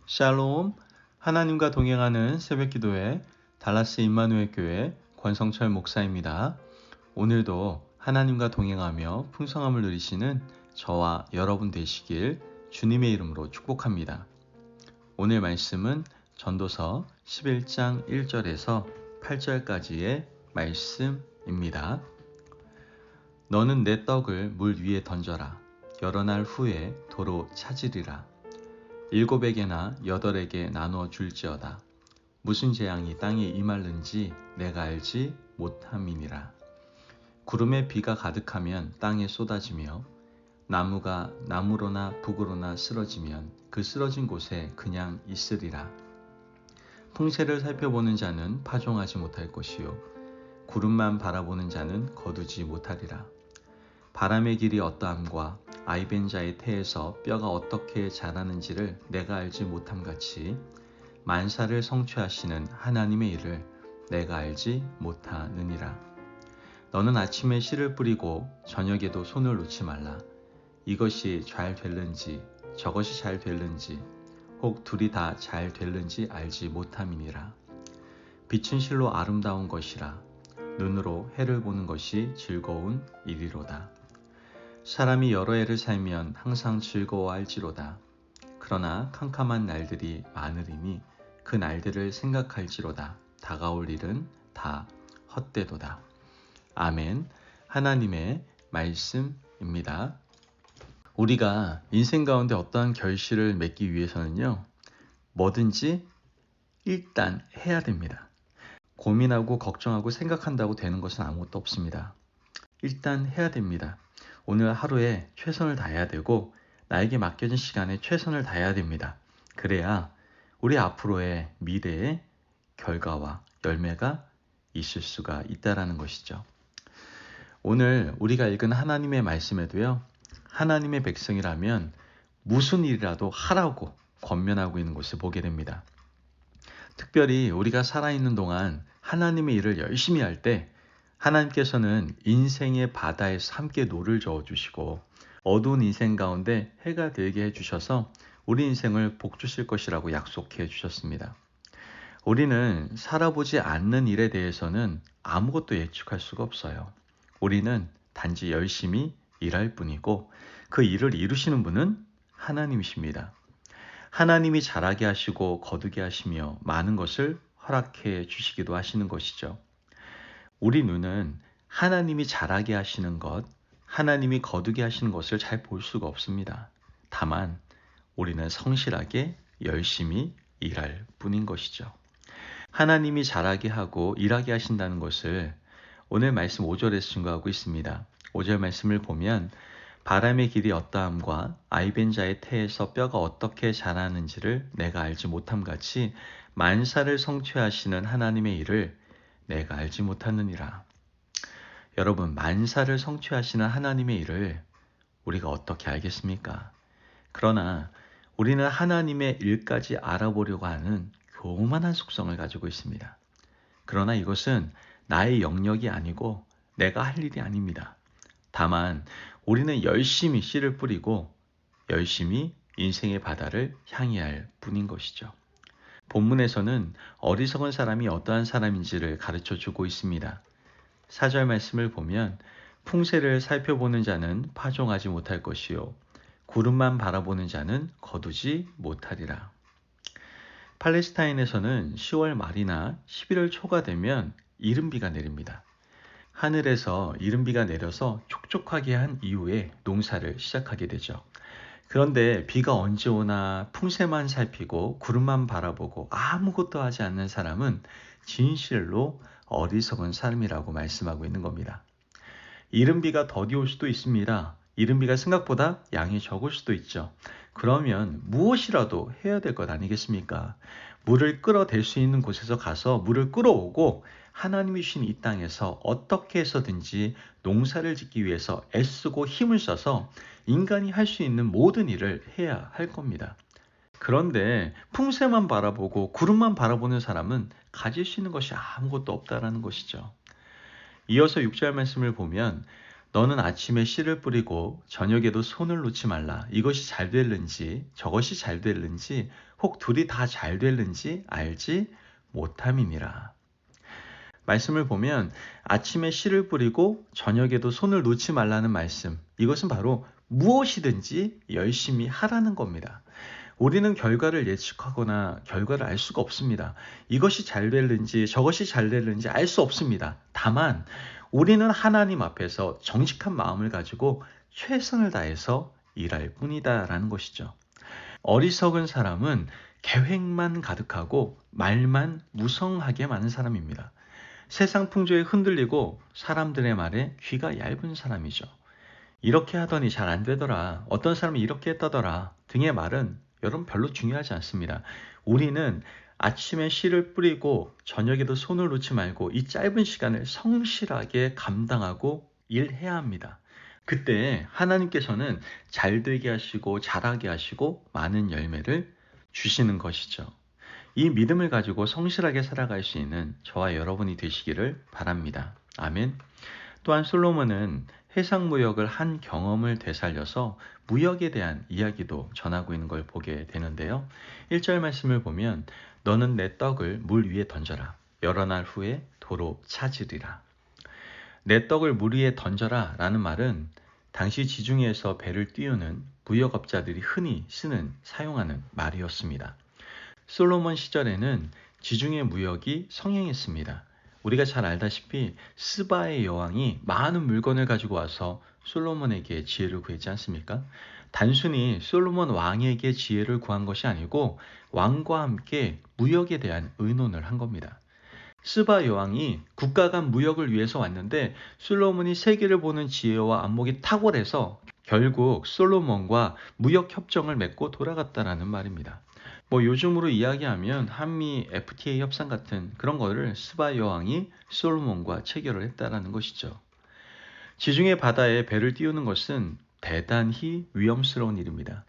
샬롬, 하나님과 동행하는 새벽기도회 달라스 임마누엘 교회 권성철 목사입니다. 오늘도 하나님과 동행하며 풍성함을 누리시는 저와 여러분 되시길 주님의 이름으로 축복합니다. 오늘 말씀은 전도서 11장 1절에서 8절까지의 말씀입니다. 너는 내 떡을 물 위에 던져라. 여러 날 후에 도로 찾으리라. 7에게나 8에게 나누어 줄지어다. 무슨 재앙이 땅에 임할는지 내가 알지 못함이니라. 구름에 비가 가득하면 땅에 쏟아지며 나무가 남으로나 북으로나 쓰러지면 그 쓰러진 곳에 그냥 있으리라. 풍새를 살펴보는 자는 파종하지 못할 것이요 구름만 바라보는 자는 거두지 못하리라. 바람의 길이 어떠함과 아이벤자의 태에서 뼈가 어떻게 자라는지를 내가 알지 못함같이 만사를 성취하시는 하나님의 일을 내가 알지 못하느니라. 너는 아침에 씨를 뿌리고 저녁에도 손을 놓지 말라. 이것이 잘 될는지 저것이 잘 될는지 혹 둘이 다 잘 될는지 알지 못함이니라. 빛은 실로 아름다운 것이라. 눈으로 해를 보는 것이 즐거운 일이로다. 사람이 여러 해를 살면 항상 즐거워할지로다. 그러나 캄캄한 날들이 많으리니 그 날들을 생각할지로다. 다가올 일은 다 헛되도다. 아멘. 하나님의 말씀입니다. 우리가 인생 가운데 어떠한 결실을 맺기 위해서는요, 뭐든지 일단 해야 됩니다. 고민하고 걱정하고 생각한다고 되는 것은 아무것도 없습니다. 일단 해야 됩니다. 오늘 하루에 최선을 다해야 되고 나에게 맡겨진 시간에 최선을 다해야 됩니다. 그래야 우리 앞으로의 미래의 결과와 열매가 있을 수가 있다라는 것이죠. 오늘 우리가 읽은 하나님의 말씀에도요, 하나님의 백성이라면 무슨 일이라도 하라고 권면하고 있는 것을 보게 됩니다. 특별히 우리가 살아있는 동안 하나님의 일을 열심히 할 때 하나님께서는 인생의 바다에서 함께 노를 저어주시고 어두운 인생 가운데 해가 되게 해주셔서 우리 인생을 복주실 것이라고 약속해 주셨습니다. 우리는 살아보지 않는 일에 대해서는 아무것도 예측할 수가 없어요. 우리는 단지 열심히 일할 뿐이고 그 일을 이루시는 분은 하나님이십니다. 하나님이 자라게 하시고 거두게 하시며 많은 것을 허락해 주시기도 하시는 것이죠. 우리 눈은 하나님이 자라게 하시는 것, 하나님이 거두게 하시는 것을 잘 볼 수가 없습니다. 다만 우리는 성실하게 열심히 일할 뿐인 것이죠. 하나님이 자라게 하고 일하게 하신다는 것을 오늘 말씀 5절에서 증거하고 있습니다. 5절 말씀을 보면 바람의 길이 어떠함과 아이벤자의 태에서 뼈가 어떻게 자라는지를 내가 알지 못함같이 만사를 성취하시는 하나님의 일을 내가 알지 못하느니라. 여러분, 만사를 성취하시는 하나님의 일을 우리가 어떻게 알겠습니까? 그러나 우리는 하나님의 일까지 알아보려고 하는 교만한 속성을 가지고 있습니다. 그러나 이것은 나의 영역이 아니고 내가 할 일이 아닙니다. 다만 우리는 열심히 씨를 뿌리고 열심히 인생의 바다를 향해 할 뿐인 것이죠. 본문에서는 어리석은 사람이 어떠한 사람인지를 가르쳐주고 있습니다. 4절 말씀을 보면 풍새를 살펴보는 자는 파종하지 못할 것이요 구름만 바라보는 자는 거두지 못하리라. 팔레스타인에서는 10월 말이나 11월 초가 되면 이른비가 내립니다. 하늘에서 이른비가 내려서 촉촉하게 한 이후에 농사를 시작하게 되죠. 그런데 비가 언제 오나 풍새만 살피고 구름만 바라보고 아무것도 하지 않는 사람은 진실로 어리석은 사람이라고 말씀하고 있는 겁니다. 이른비가 더디 올 수도 있습니다. 이른비가 생각보다 양이 적을 수도 있죠. 그러면 무엇이라도 해야 될 것 아니겠습니까? 물을 끌어댈 수 있는 곳에서 가서 물을 끌어오고 하나님이 주신 이 땅에서 어떻게 해서든지 농사를 짓기 위해서 애쓰고 힘을 써서 인간이 할 수 있는 모든 일을 해야 할 겁니다. 그런데 풍새만 바라보고 구름만 바라보는 사람은 가질 수 있는 것이 아무것도 없다라는 것이죠. 이어서 6절 말씀을 보면 너는 아침에 씨를 뿌리고 저녁에도 손을 놓지 말라. 이것이 잘 될는지 저것이 잘 될는지 혹 둘이 다 잘 될는지 알지 못함이니라. 말씀을 보면 아침에 씨를 뿌리고 저녁에도 손을 놓지 말라는 말씀, 이것은 바로 무엇이든지 열심히 하라는 겁니다. 우리는 결과를 예측하거나 결과를 알 수가 없습니다. 이것이 잘 될는지 저것이 잘 될는지 알 수 없습니다. 다만 우리는 하나님 앞에서 정직한 마음을 가지고 최선을 다해서 일할 뿐이다라는 것이죠. 어리석은 사람은 계획만 가득하고 말만 무성하게 많은 사람입니다. 세상 풍조에 흔들리고 사람들의 말에 귀가 얇은 사람이죠. 이렇게 하더니 잘 안 되더라. 어떤 사람이 이렇게 했다더라. 등의 말은 여러분 별로 중요하지 않습니다. 우리는 아침에 씨를 뿌리고 저녁에도 손을 놓지 말고 이 짧은 시간을 성실하게 감당하고 일해야 합니다. 그때 하나님께서는 잘 되게 하시고 잘하게 하시고 많은 열매를 주시는 것이죠. 이 믿음을 가지고 성실하게 살아갈 수 있는 저와 여러분이 되시기를 바랍니다. 아멘. 또한 솔로몬은 해상무역을 한 경험을 되살려서 무역에 대한 이야기도 전하고 있는 걸 보게 되는데요. 1절 말씀을 보면 너는 내 떡을 물 위에 던져라. 여러 날 후에 도로 찾으리라. 내 떡을 물 위에 던져라 라는 말은 당시 지중해에서 배를 띄우는 무역업자들이 흔히 사용하는 말이었습니다. 솔로몬 시절에는 지중해 무역이 성행했습니다. 우리가 잘 알다시피 스바의 여왕이 많은 물건을 가지고 와서 솔로몬에게 지혜를 구했지 않습니까? 단순히 솔로몬 왕에게 지혜를 구한 것이 아니고 왕과 함께 무역에 대한 의논을 한 겁니다. 스바 여왕이 국가 간 무역을 위해서 왔는데 솔로몬이 세계를 보는 지혜와 안목이 탁월해서 결국 솔로몬과 무역 협정을 맺고 돌아갔다라는 말입니다. 요즘으로 이야기하면 한미 FTA 협상 같은 그런 거를 스바 여왕이 솔로몬과 체결을 했다라는 것이죠. 지중해 바다에 배를 띄우는 것은 대단히 위험스러운 일입니다.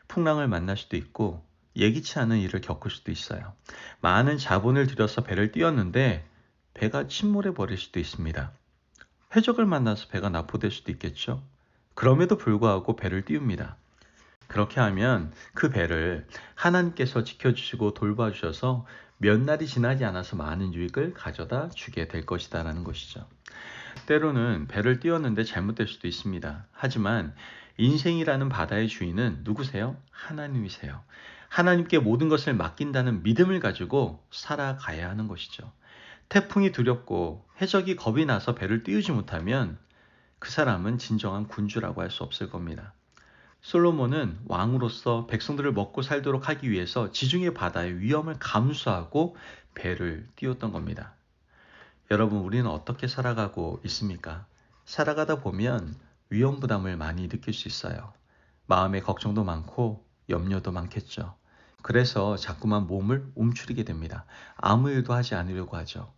풍랑을 만날 수도 있고 예기치 않은 일을 겪을 수도 있어요. 많은 자본을 들여서 배를 띄웠는데 배가 침몰해 버릴 수도 있습니다. 해적을 만나서 배가 납포될 수도 있겠죠. 그럼에도 불구하고 배를 띄웁니다. 그렇게 하면 그 배를 하나님께서 지켜주시고 돌봐주셔서 몇 날이 지나지 않아서 많은 유익을 가져다 주게 될 것이다 라는 것이죠. 때로는 배를 띄웠는데 잘못될 수도 있습니다. 하지만 인생이라는 바다의 주인은 누구세요? 하나님이세요. 하나님께 모든 것을 맡긴다는 믿음을 가지고 살아가야 하는 것이죠. 태풍이 두렵고 해적이 겁이 나서 배를 띄우지 못하면 그 사람은 진정한 군주라고 할 수 없을 겁니다. 솔로몬은 왕으로서 백성들을 먹고 살도록 하기 위해서 지중해 바다의 위험을 감수하고 배를 띄웠던 겁니다. 여러분, 우리는 어떻게 살아가고 있습니까? 살아가다 보면 위험 부담을 많이 느낄 수 있어요. 마음에 걱정도 많고 염려도 많겠죠. 그래서 자꾸만 몸을 움츠리게 됩니다. 아무 일도 하지 않으려고 하죠.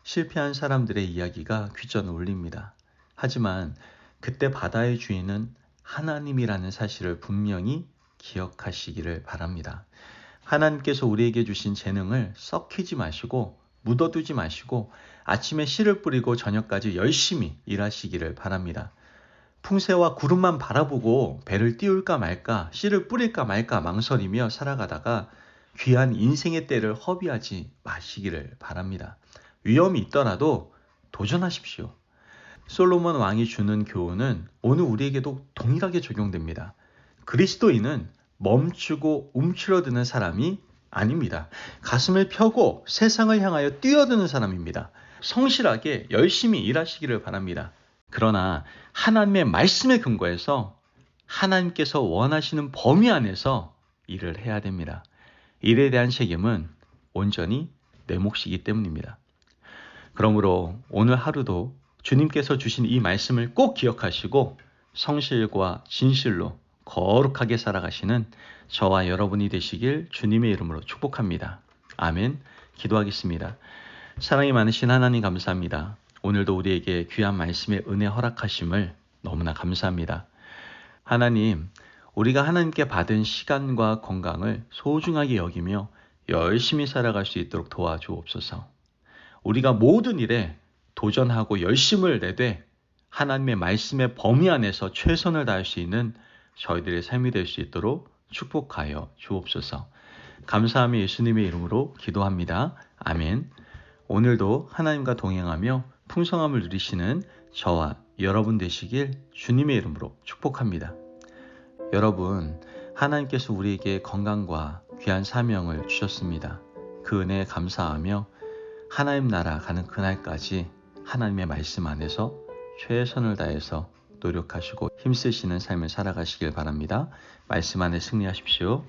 실패한 사람들의 이야기가 귀전을 울립니다. 하지만 그때 바다의 주인은 하나님이라는 사실을 분명히 기억하시기를 바랍니다. 하나님께서 우리에게 주신 재능을 썩히지 마시고 묻어두지 마시고 아침에 씨를 뿌리고 저녁까지 열심히 일하시기를 바랍니다. 풍세와 구름만 바라보고 배를 띄울까 말까 씨를 뿌릴까 말까 망설이며 살아가다가 귀한 인생의 때를 허비하지 마시기를 바랍니다. 위험이 있더라도 도전하십시오. 솔로몬 왕이 주는 교훈은 오늘 우리에게도 동일하게 적용됩니다. 그리스도인은 멈추고 움츠러드는 사람이 아닙니다. 가슴을 펴고 세상을 향하여 뛰어드는 사람입니다. 성실하게 열심히 일하시기를 바랍니다. 그러나 하나님의 말씀에 근거해서 하나님께서 원하시는 범위 안에서 일을 해야 됩니다. 일에 대한 책임은 온전히 내 몫이기 때문입니다. 그러므로 오늘 하루도 주님께서 주신 이 말씀을 꼭 기억하시고 성실과 진실로 거룩하게 살아가시는 저와 여러분이 되시길 주님의 이름으로 축복합니다. 아멘. 기도하겠습니다. 사랑이 많으신 하나님 감사합니다. 오늘도 우리에게 귀한 말씀의 은혜 허락하심을 너무나 감사합니다. 하나님, 우리가 하나님께 받은 시간과 건강을 소중하게 여기며 열심히 살아갈 수 있도록 도와주옵소서. 우리가 모든 일에 도전하고 열심을 내되 하나님의 말씀의 범위 안에서 최선을 다할 수 있는 저희들의 삶이 될 수 있도록 축복하여 주옵소서. 감사하며 예수님의 이름으로 기도합니다. 아멘. 오늘도 하나님과 동행하며 풍성함을 누리시는 저와 여러분 되시길 주님의 이름으로 축복합니다. 여러분, 하나님께서 우리에게 건강과 귀한 사명을 주셨습니다. 그 은혜에 감사하며 하나님 나라 가는 그날까지 하나님의 말씀 안에서 최선을 다해서 노력하시고 힘쓰시는 삶을 살아가시길 바랍니다. 말씀 안에 승리하십시오.